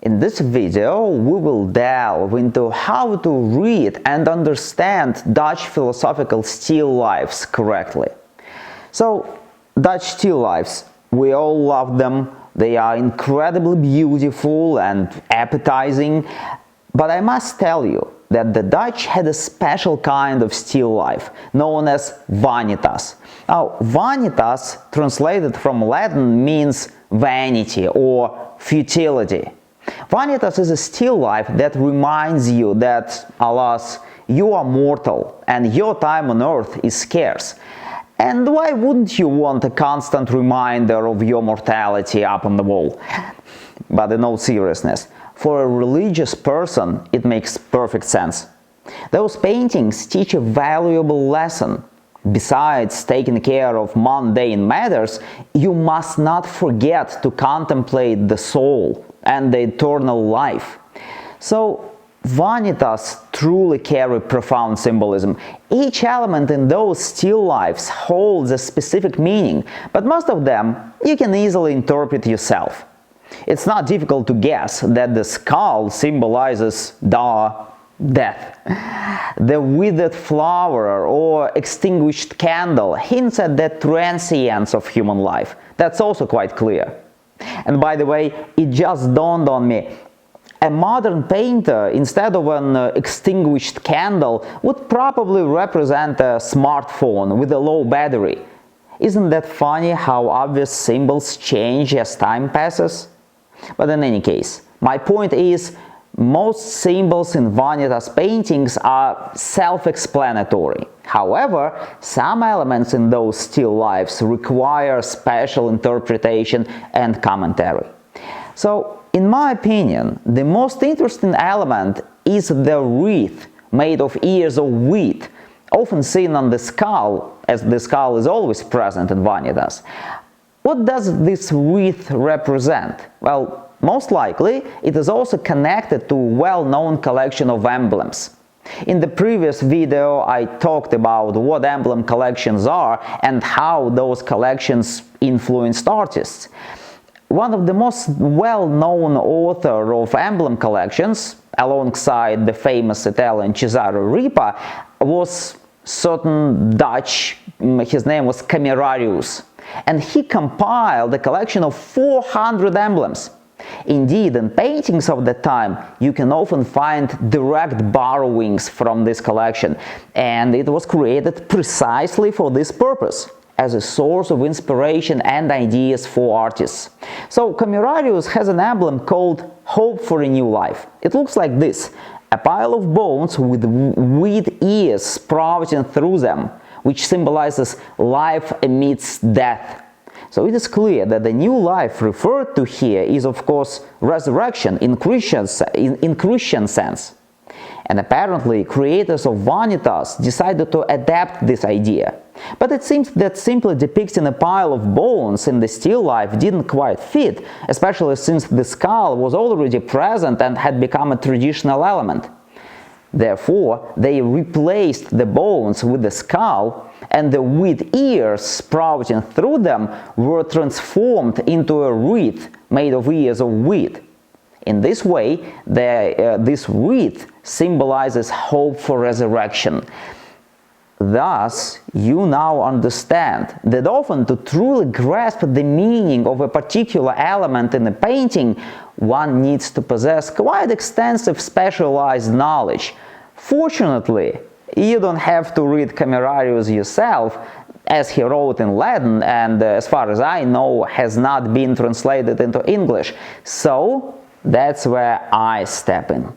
In this video, we will delve into how to read and understand Dutch philosophical still lifes correctly. So, Dutch still lifes, we all love them, they are incredibly beautiful and appetizing, but I must tell you that the Dutch had a special kind of still life, known as vanitas. Now, vanitas, translated from Latin, means vanity or futility. Vanitas is a still life that reminds you that, alas, you are mortal and your time on earth is scarce. And why wouldn't you want a constant reminder of your mortality up on the wall? But in all seriousness, for a religious person, it makes perfect sense. Those paintings teach a valuable lesson. Besides taking care of mundane matters, you must not forget to contemplate the soul and the eternal life. So, vanitas truly carry profound symbolism. Each element in those still lifes holds a specific meaning, but most of them you can easily interpret yourself. It's not difficult to guess that the skull symbolizes death. The withered flower or extinguished candle hints at the transience of human life. That's also quite clear. And by the way, it just dawned on me, a modern painter, instead of an extinguished candle, would probably represent a smartphone with a low battery. Isn't that funny how obvious symbols change as time passes? But in any case, my point is, most symbols in Vanitas paintings are self-explanatory. However, some elements in those still lifes require special interpretation and commentary. So, in my opinion, the most interesting element is the wreath made of ears of wheat, often seen on the skull, as the skull is always present in Vanitas. What does this wreath represent? Well, most likely, it is also connected to a well-known collection of emblems. In the previous video, I talked about what emblem collections are and how those collections influenced artists. One of the most well-known authors of emblem collections, alongside the famous Italian Cesare Ripa, was certain Dutch, his name was Camerarius, and he compiled a collection of 400 emblems. Indeed, in paintings of the time, you can often find direct borrowings from this collection, and it was created precisely for this purpose, as a source of inspiration and ideas for artists. So, Camerarius has an emblem called Hope for a New Life. It looks like this, a pile of bones with wheat ears sprouting through them, which symbolizes life amidst death. So it is clear that the new life referred to here is, of course, resurrection in Christian sense. And apparently, creators of Vanitas decided to adapt this idea. But it seems that simply depicting a pile of bones in the still life didn't quite fit, especially since the skull was already present and had become a traditional element. Therefore, they replaced the bones with the skull, and the wheat ears sprouting through them were transformed into a wreath made of ears of wheat. In this way, this wreath symbolizes hope for resurrection. Thus, you now understand that often to truly grasp the meaning of a particular element in a painting, one needs to possess quite extensive specialized knowledge. Fortunately, you don't have to read Camerarius yourself, as he wrote in Latin and, as far as I know, has not been translated into English. So, that's where I step in.